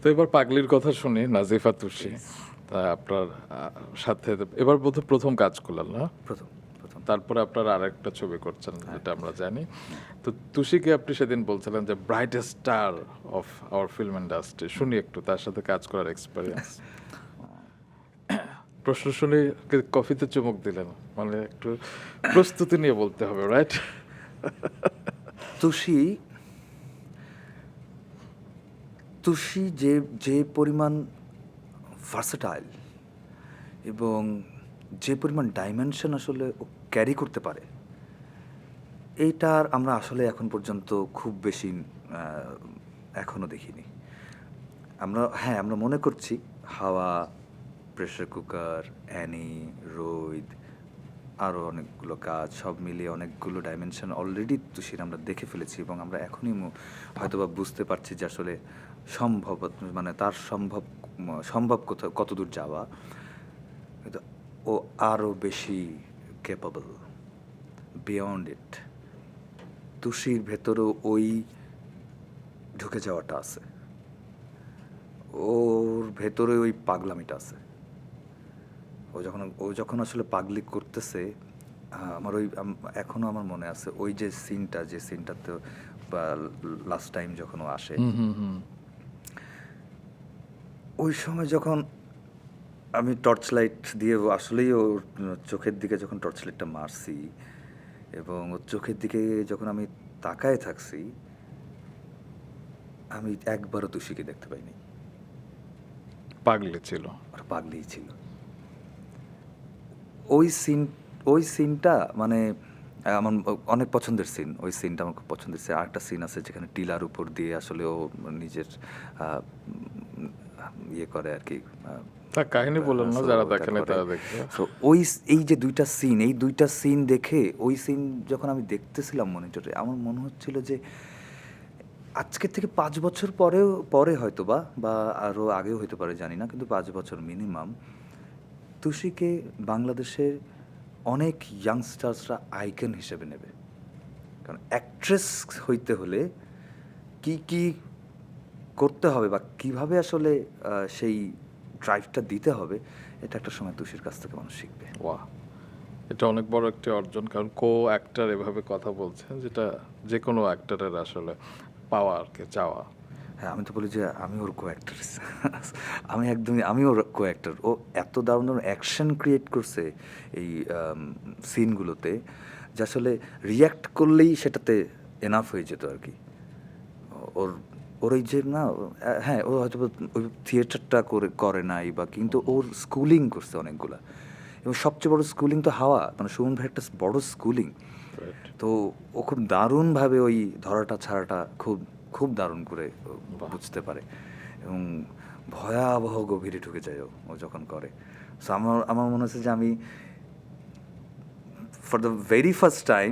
তো এবার পাগলির কথা শুনি, নাজিফা তুষি। তা আপনার সাথে এবার বোধহয় প্রথম কাজ করলেন না? প্রথম প্রথম তারপরে আপনার আরেকটা ছবি করছেন, যেটা আমরা জানি। তো তুষিকে আপনি সেদিন বলছিলেন যে brightest star of our film industry. শুনি একটু তার সাথে কাজ করার এক্সপিরিয়েন্স। প্রশ্ন শুনে কফিতে চুমুক দিলেন, মানে একটু প্রস্তুতি নিয়ে বলতে হবে, রাইট? তুষি তুষি যে যে পরিমাণ ভার্সেটাইল এবং যে পরিমাণ ডাইমেনশন আসলে ও ক্যারি করতে পারে, এইটার আমরা আসলে এখন পর্যন্ত খুব বেশি এখনও দেখিনি। আমরা মনে করছি হাওয়া, প্রেসার কুকার, অ্যানি, রোদ, আরও অনেকগুলো কাজ, সব মিলিয়ে অনেকগুলো ডাইমেনশন অলরেডি তুষির আমরা দেখে ফেলেছি এবং আমরা এখনই হয়তোবা বুঝতে পারছি যে আসলে সম্ভব, মানে তার সম্ভব কতদূর যাওয়া। কিন্তু ও আরও বেশি ক্যাপাবল, বিয়ন্ড ইট। তুষির ভেতরেও ওই ঢুকে যাওয়াটা আছে, ওর ভেতরে ওই পাগলামিটা আছে। ও যখন আসলে পাগলি করতেছে, আমার এখনও আমার মনে আছে ওই যে সিনটাতে লাস্ট টাইম যখন ও আসে, ওই সময় যখন আমি টর্চ লাইট দিয়ে আসলেই ওর চোখের দিকে যখন টর্চ লাইটটা মারছি এবং ওর চোখের দিকে যখন আমি তাকায় থাকছি, আমি একবারও তুষিকে দেখতে পাইনি। পাগলি ছিল, আর পাগলিই ছিল। ওই সিনটা মানে আমার অনেক পছন্দের সিন। ওই সিনটা আমার খুব পছন্দের সিন। আরেকটা সিন আছে যেখানে টিলার উপর দিয়ে আসলে ও নিজের ইয়ে করে আর কি। তার কাহিনী বললেন না, যারা দেখেন তারা দেখবে। সো এই যে দুইটা সিন দেখে, ওই সিন যখন আমি দেখতেছিলাম মনিটরে, আমার মনে হচ্ছিল যে আজকের থেকে 5 বছর পরে হয়তো বা আরও আগেও হতে পারে জানি না, কিন্তু 5 বছর মিনিমাম তুষিকে বাংলাদেশের অনেক ইয়াংস্টার্সরা আইকন হিসেবে নেবে। কারণ অ্যাক্ট্রেস হইতে হলে কি কি করতে হবে বা কিভাবে আসলে সেই ড্রাইভটা দিতে হবে, এটা একটা সময় তুষির কাছ থেকে মানুষ শিখবে। ওয়াহ, এটা অনেক বড় একটি অর্জন, কারণ কো অ্যাক্টর এভাবে কথা বলছেন, যেটা যে কোনো অ্যাক্টরের আসলে পাওয়া আর কি, চাওয়া। হ্যাঁ, আমি তো বলি যে আমি ওর কো অ্যাক্টর। আমি ওর কো অ্যাক্টর। ও এত দারুণ দারুণ অ্যাকশন ক্রিয়েট করছে এই সিনগুলোতে, যে আসলে রিয়্যাক্ট করলেই সেটাতে এনাফ হয়ে যেত আর কি। ওর ওর এই যে না, হ্যাঁ, ও হয়তো ওই থিয়েটারটা করে নাই বা, কিন্তু ওর স্কুলিং করছে অনেকগুলা, এবং সবচেয়ে বড় স্কুলিং তো হাওয়া, মানে সুমন ভাই একটা বড় স্কুলিং। তো ও খুব দারুণভাবে ওই ধরাটা ছাড়াটা খুব খুব দারুণ করে বুঝতে পারে এবং ভয়াবহ গভীরে ঢুকে যায় ও যখন করে। সো আমার মনে হচ্ছে যে আমি for the very first time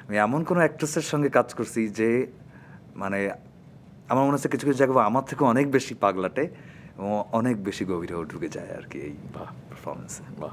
আমি এমন কোনো অ্যাক্ট্রেসের সঙ্গে কাজ করছি যে, মানে আমার মনে হচ্ছে কিছু কিছু জায়গায় আমার থেকে অনেক বেশি পাগলাটে এবং অনেক বেশি গভীরেও ঢুকে যায় আর কি এই পারফরমেন্সে। বাহ।